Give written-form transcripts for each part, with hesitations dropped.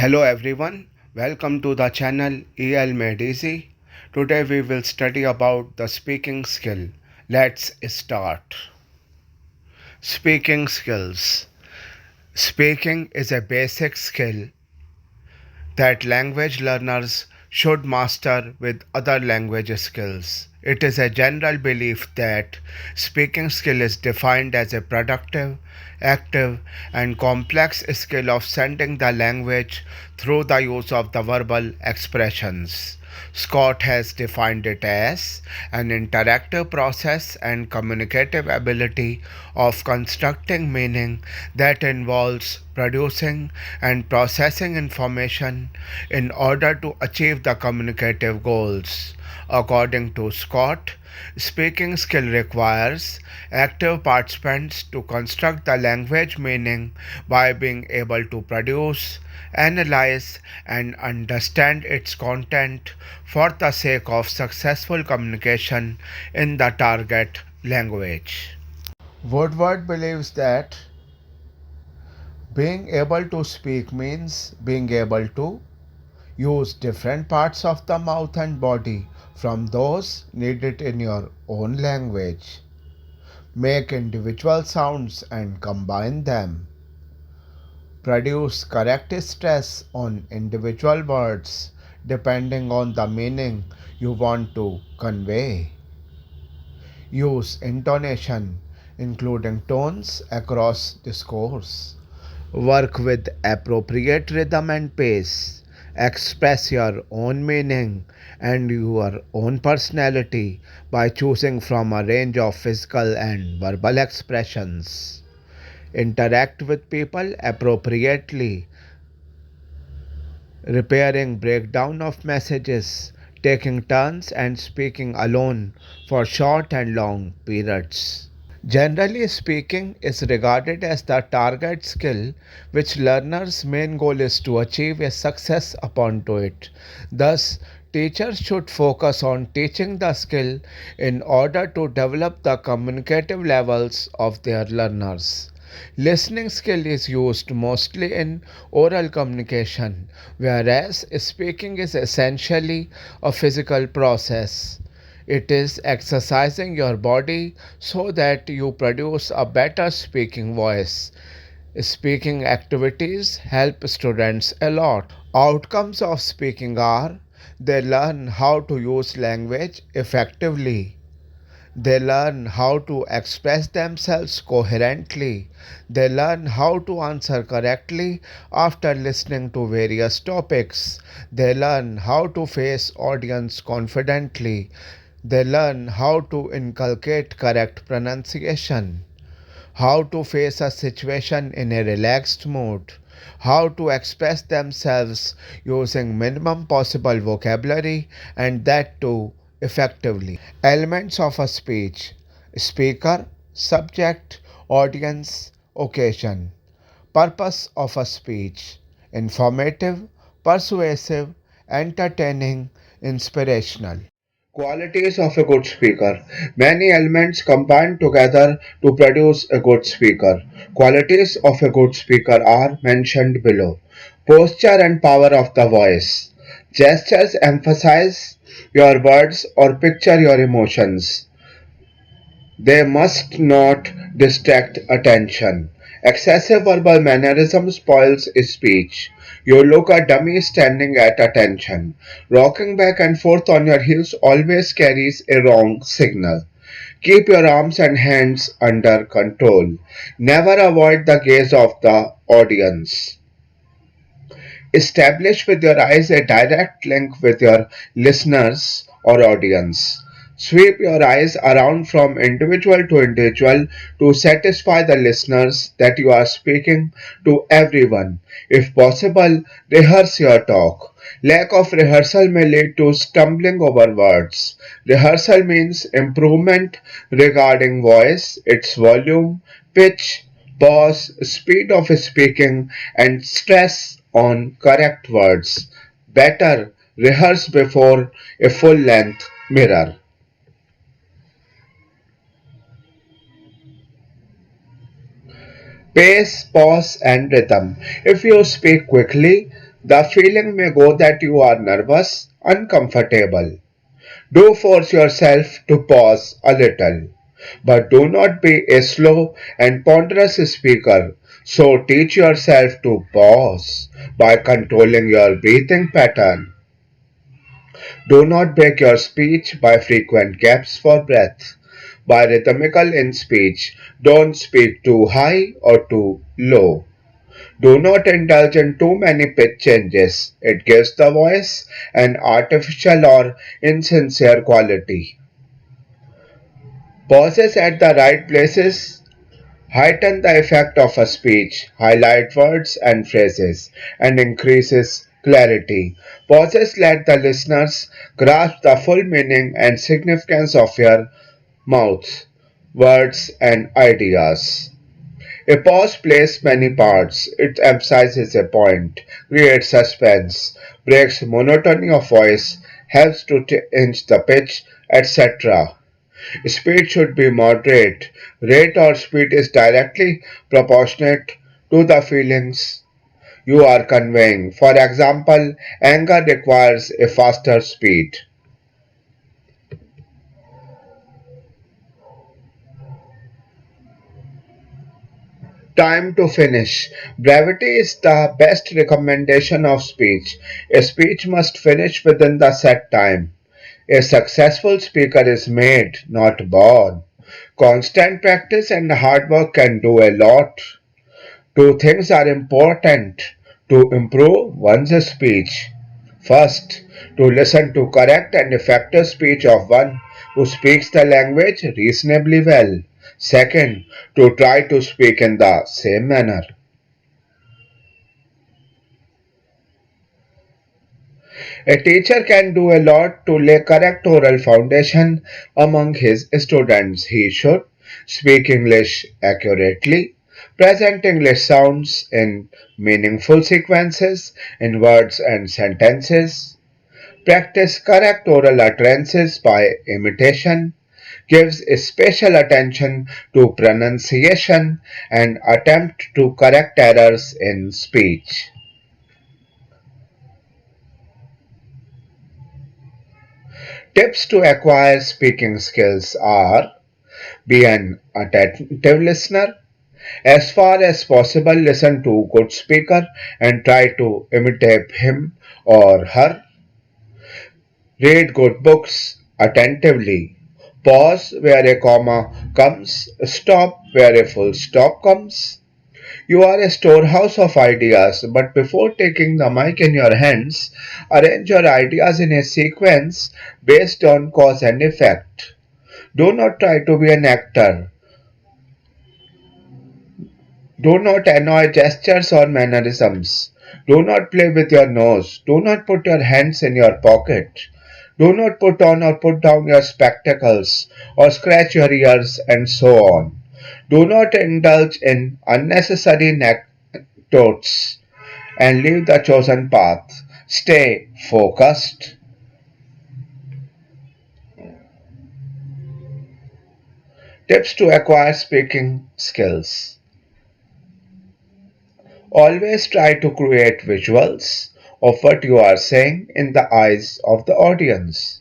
Hello everyone, welcome to the channel EL Made Easy. Today we will study about the speaking skill. Let's start. Speaking skills. Speaking is a basic skill that language learners should master with other language skills. It is a general belief that speaking skill is defined as a productive, active, and complex skill of sending the language through the use of the verbal expressions. Scott has defined it as an interactive process and communicative ability of constructing meaning that involves producing and processing information in order to achieve the communicative goals. According to Scott, speaking skill requires active participants to construct the language meaning by being able to produce, analyze, and understand its content for the sake of successful communication in the target language. Woodward believes that being able to speak means being able to use different parts of the mouth and body from those needed in your own language. Make individual sounds and combine them. Produce correct stress on individual words depending on the meaning you want to convey. Use intonation, including tones across discourse. Work with appropriate rhythm and pace. Express your own meaning and your own personality by choosing from a range of physical and verbal expressions. Interact with people appropriately, repairing breakdown of messages, taking turns and speaking alone for short and long periods. Generally speaking is regarded as the target skill which learner's main goal is to achieve a success upon to it. Thus, teachers should focus on teaching the skill in order to develop the communicative levels of their learners. Listening skill is used mostly in oral communication, whereas speaking is essentially a physical process. It is exercising your body so that you produce a better speaking voice. Speaking activities help students a lot. Outcomes of speaking are they learn how to use language effectively. They learn how to express themselves coherently. They learn how to answer correctly after listening to various topics. They learn how to face audience confidently. They learn how to inculcate correct pronunciation, how to face a situation in a relaxed mood, how to express themselves using minimum possible vocabulary and that too effectively. Elements of a speech: speaker, subject, audience, occasion. Purpose of a speech: informative, persuasive, entertaining, inspirational. Qualities of a good speaker. Many elements combine together to produce a good speaker. Qualities of a good speaker are mentioned below. Posture and power of the voice. Gestures emphasize your words or picture your emotions. They must not distract attention. Excessive verbal mannerism spoils speech. You look a dummy standing at attention. Rocking back and forth on your heels always carries a wrong signal. Keep your arms and hands under control. Never avoid the gaze of the audience. Establish with your eyes a direct link with your listeners or audience. Sweep your eyes around from individual to individual to satisfy the listeners that you are speaking to everyone. If possible, rehearse your talk. Lack of rehearsal may lead to stumbling over words. Rehearsal means improvement regarding voice, its volume, pitch, pause, speed of speaking, and stress on correct words. Better rehearse before a full length mirror. Pace, pause, and rhythm. If you speak quickly, The feeling may go that you are nervous, uncomfortable. Do force yourself to pause a little, but do not be a slow and ponderous speaker. So teach yourself to pause by controlling your breathing pattern. Do not break your speech by frequent gaps for breath. By rhythmical in speech, don't speak too high or too low. Do not indulge in too many pitch changes. It gives the voice an artificial or insincere quality. Pauses at the right places heighten the effect of a speech, highlight words and phrases, and increases clarity. Pauses let the listeners grasp the full meaning and significance of your mouth, words, and ideas. A pause plays many parts. It emphasizes a point, creates suspense, breaks monotony of voice, helps to change the pitch, etc. Speed should be moderate. Rate or speed is directly proportionate to the feelings you are conveying. For example, anger requires a faster speed. Time to finish. Brevity is the best recommendation of speech. A speech must finish within the set time. A successful speaker is made, not born. Constant practice and hard work can do a lot. Two things are important to improve one's speech. First, to listen to correct and effective speech of one who speaks the language reasonably well. Second, to try to speak in the same manner. A teacher can do a lot to lay correct oral foundation among his students. He should speak English accurately, present English sounds in meaningful sequences in words and sentences, practice correct oral utterances by imitation, gives special attention to pronunciation, and attempt to correct errors in speech. Tips to acquire speaking skills are: be an attentive listener. As far as possible, listen to a good speaker and try to imitate him or her. Read good books attentively. Pause where a comma comes. Stop where a full stop comes. You are a storehouse of ideas, but before taking the mic in your hands, arrange your ideas in a sequence based on cause and effect. Do not try to be an actor. Do not annoy gestures or mannerisms. Do not play with your nose. Do not put your hands in your pocket. Do not put on or put down your spectacles or scratch your ears and so on. Do not indulge in unnecessary anecdotes and leave the chosen path. Stay focused. Tips to acquire speaking skills. Always try to create visuals of what you are saying in the eyes of the audience.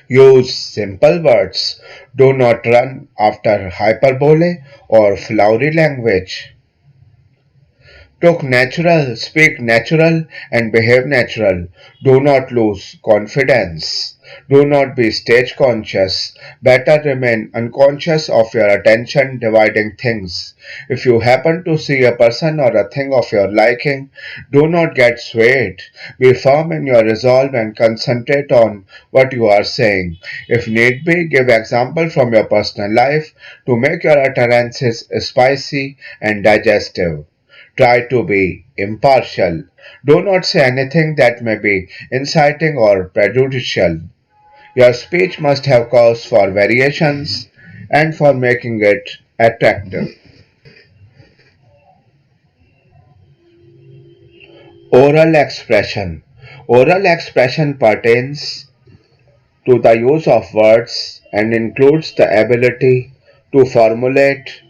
Use simple words. Do not run after hyperbole or flowery language. Talk natural, speak natural, and behave natural. Do not lose confidence. Do not be stage conscious. Better remain unconscious of your attention dividing things. If you happen to see a person or a thing of your liking, do not get swayed. Be firm in your resolve and concentrate on what you are saying. If need be, give example from your personal life to make your utterances spicy and digestive. Try to be impartial. Do not say anything that may be inciting or prejudicial. Your speech must have cause for variations and for making it attractive. Oral expression. Oral expression pertains to the use of words and includes the ability to formulate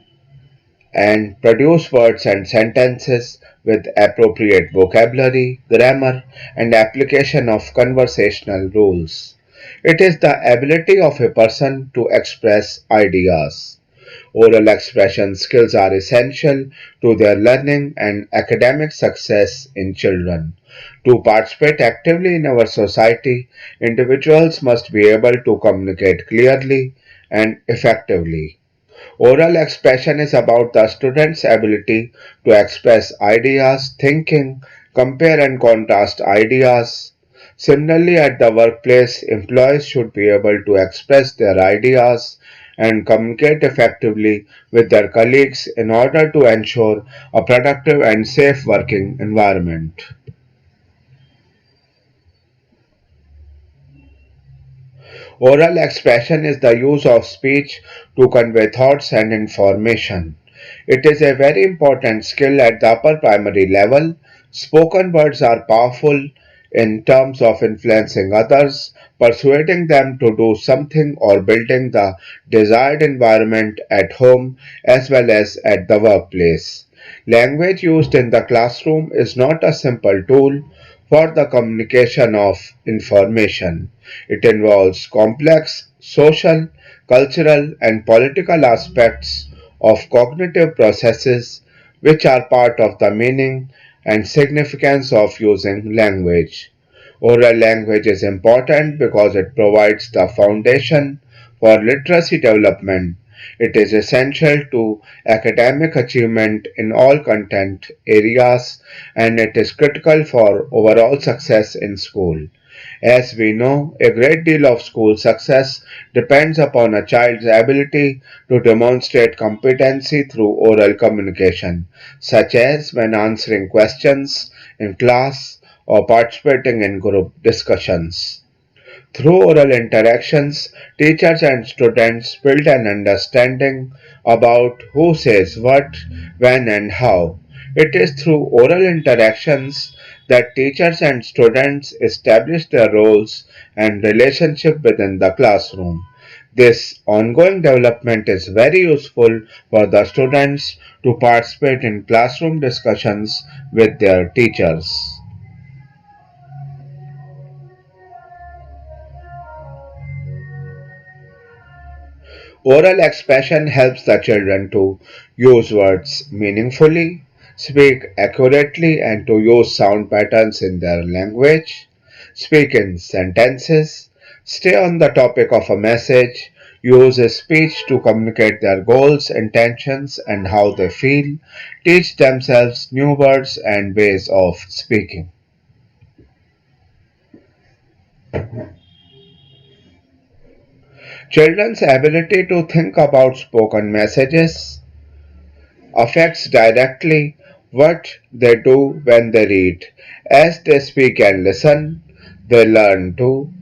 and produce words and sentences with appropriate vocabulary, grammar, and application of conversational rules. It is the ability of a person to express ideas. Oral expression skills are essential to their learning and academic success in children. To participate actively in our society, individuals must be able to communicate clearly and effectively. Oral expression is about the student's ability to express ideas, thinking, compare and contrast ideas. Similarly, at the workplace, employees should be able to express their ideas and communicate effectively with their colleagues in order to ensure a productive and safe working environment. Oral expression is the use of speech to convey thoughts and information. It is a very important skill at the upper primary level. Spoken words are powerful in terms of influencing others, persuading them to do something or building the desired environment at home as well as at the workplace. Language used in the classroom is not a simple tool for the communication of information. It involves complex social, cultural, and political aspects of cognitive processes which are part of the meaning and significance of using language. Oral language is important because it provides the foundation for literacy development. It is essential to academic achievement in all content areas and it is critical for overall success in school. As we know, a great deal of school success depends upon a child's ability to demonstrate competency through oral communication, such as when answering questions in class or participating in group discussions. Through oral interactions, teachers and students build an understanding about who says what, when, and how. It is through oral interactions that teachers and students establish their roles and relationship within the classroom. This ongoing development is very useful for the students to participate in classroom discussions with their teachers. Oral expression helps the children to use words meaningfully, speak accurately, and to use sound patterns in their language, speak in sentences, stay on the topic of a message, use a speech to communicate their goals, intentions, and how they feel, teach themselves new words and ways of speaking. Children's ability to think about spoken messages affects directly what they do when they read. As they speak and listen, they learn to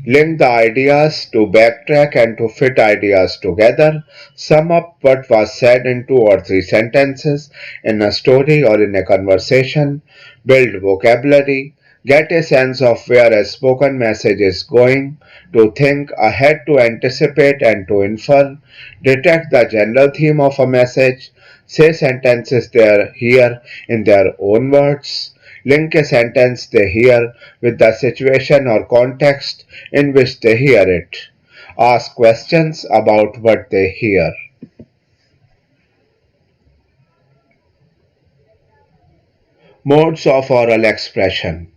link the ideas, to backtrack and to fit ideas together, sum up what was said in two or three sentences in a story or in a conversation, build vocabulary, get a sense of where a spoken message is going, to think ahead, to anticipate and to infer, detect the general theme of a message, say sentences they hear in their own words, link a sentence they hear with the situation or context in which they hear it. Ask questions about what they hear. Modes of oral expression.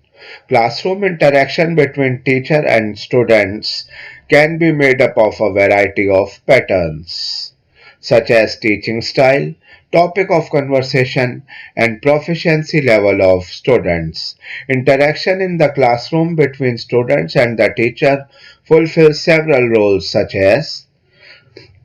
Classroom interaction between teacher and students can be made up of a variety of patterns, such as teaching style, topic of conversation, and proficiency level of students. Interaction in the classroom between students and the teacher fulfills several roles, such as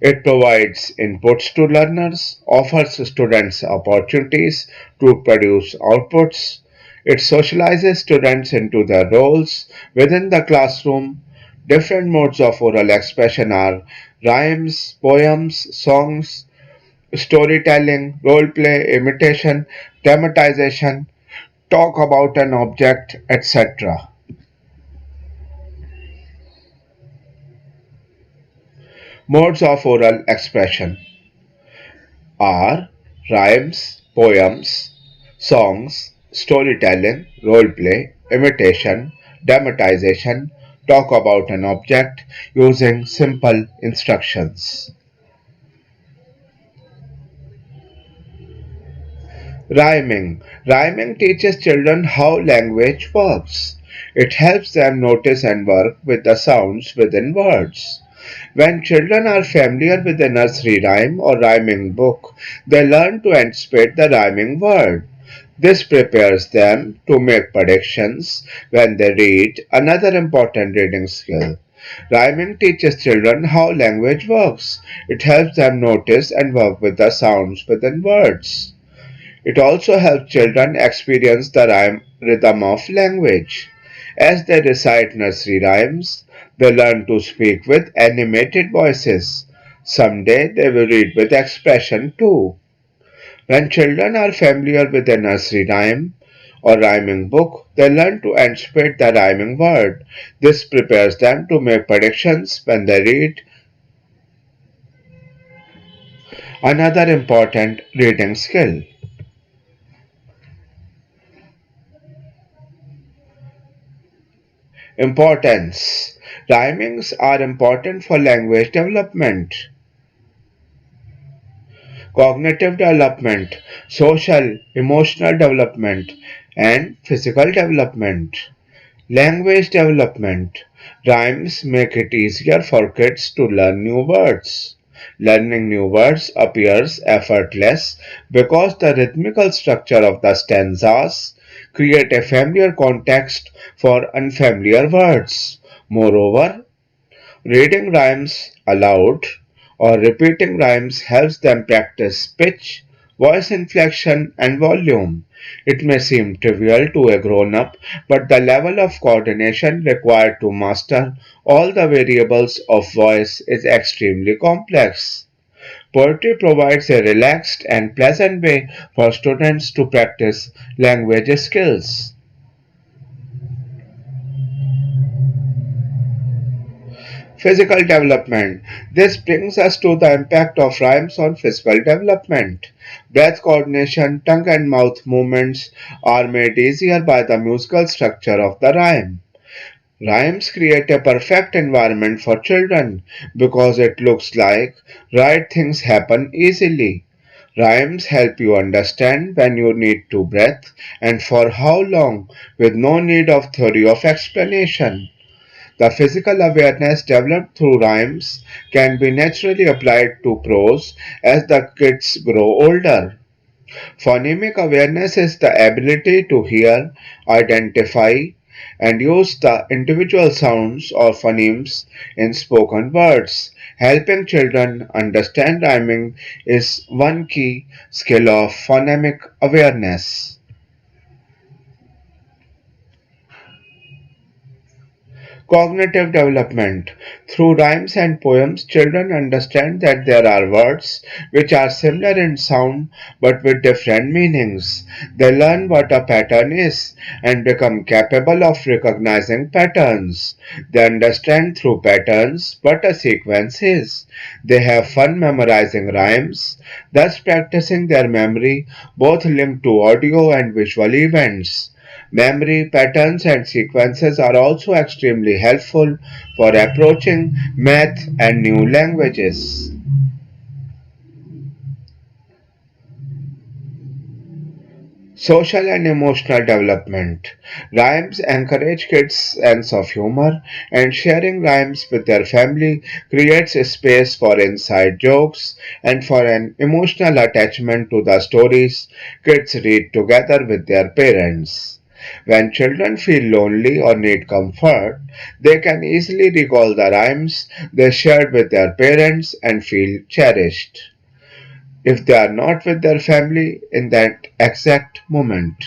it provides inputs to learners, offers students opportunities to produce outputs. It socializes students into their roles within the classroom. Different modes of oral expression are rhymes, poems, songs, storytelling, role play, imitation, dramatization, talk about an object, etc. Modes of oral expression. are rhymes, poems, songs, storytelling, role play, imitation, dramatization, talk about an object using simple instructions. Rhyming. Rhyming teaches children how language works. It helps them notice and work with the sounds within words. When children are familiar with the nursery rhyme or rhyming book, they learn to anticipate the rhyming word. This prepares them to make predictions when they read, another important reading skill. Rhyming teaches children how language works. It helps them notice and work with the sounds within words. It also helps children experience the rhythm of language. As they recite nursery rhymes, they learn to speak with animated voices. Someday they will read with expression too. When children are familiar with a nursery rhyme or rhyming book, they learn to anticipate the rhyming word. This prepares them to make predictions when they read. Another important reading skill. Importance. Rhymings are important for language development, cognitive development, social, emotional development, and physical development. Language development. Rhymes make it easier for kids to learn new words. Learning new words appears effortless because the rhythmical structure of the stanzas create a familiar context for unfamiliar words. Moreover, reading rhymes aloud or repeating rhymes helps them practice pitch, voice inflection, and volume. It may seem trivial to a grown up, but the level of coordination required to master all the variables of voice is extremely complex. Poetry provides a relaxed and pleasant way for students to practice language skills. Physical development. This brings us to the impact of rhymes on physical development. Breath coordination, tongue and mouth movements are made easier by the musical structure of the rhyme. Rhymes create a perfect environment for children because it looks like right things happen easily. Rhymes help you understand when you need to breathe and for how long with no need of theory of explanation. The physical awareness developed through rhymes can be naturally applied to prose as the kids grow older. Phonemic awareness is the ability to hear, identify, and use the individual sounds or phonemes in spoken words. Helping children understand rhyming is one key skill of phonemic awareness. Cognitive development. Through rhymes and poems, children understand that there are words which are similar in sound but with different meanings. They learn what a pattern is and become capable of recognizing patterns. They understand through patterns what a sequence is. They have fun memorizing rhymes, thus practicing their memory both linked to audio and visual events. Memory patterns and sequences are also extremely helpful for approaching math and new languages. Social and emotional development. Rhymes encourage kids' sense of humor, and sharing rhymes with their family creates a space for inside jokes and for an emotional attachment to the stories kids read together with their parents. When children feel lonely or need comfort, they can easily recall the rhymes they shared with their parents and feel cherished if they are not with their family in that exact moment.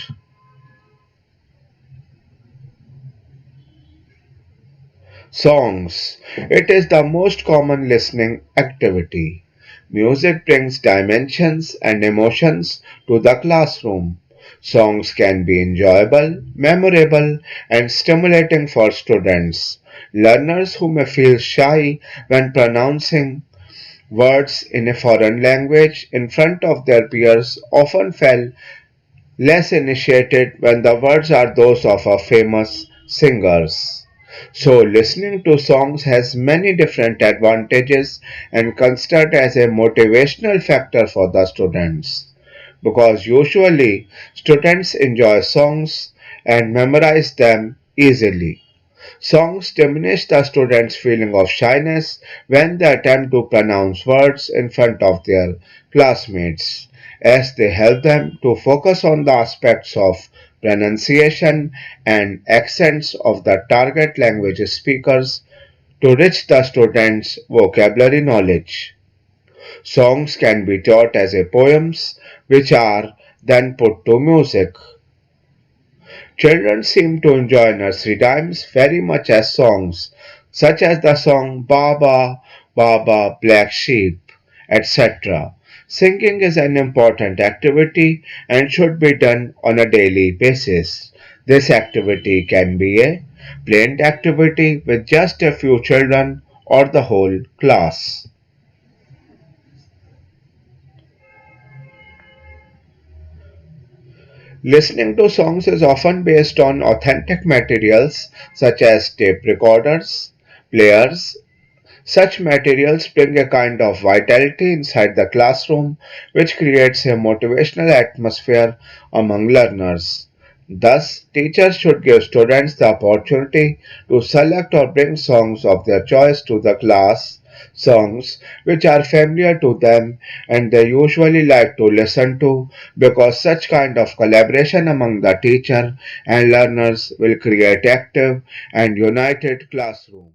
Songs. It is the most common listening activity. Music brings dimensions and emotions to the classroom. Songs can be enjoyable, memorable, and stimulating for students. Learners who may feel shy when pronouncing Words in a foreign language in front of their peers often felt less initiated when the words are those of a famous singers. So listening to songs has many different advantages and considered as a motivational factor for the students because usually students enjoy songs and memorize them easily. Songs diminish the students' feeling of shyness when they attempt to pronounce words in front of their classmates, as they help them to focus on the aspects of pronunciation and accents of the target language speakers to reach the students' vocabulary knowledge. Songs can be taught as a poems, which are then put to music. Children seem to enjoy nursery rhymes very much as songs, such as the song Baba, Baba, Black Sheep, etc. Singing is an important activity and should be done on a daily basis. This activity can be a planned activity with just a few children or the whole class. Listening to songs is often based on authentic materials such as tape recorders, players. Such materials bring a kind of vitality inside the classroom which creates a motivational atmosphere among learners. Thus, teachers should give students the opportunity to select or bring songs of their choice to the class, songs which are familiar to them and they usually like to listen to because such kind of collaboration among the teacher and learners will create active and united classroom.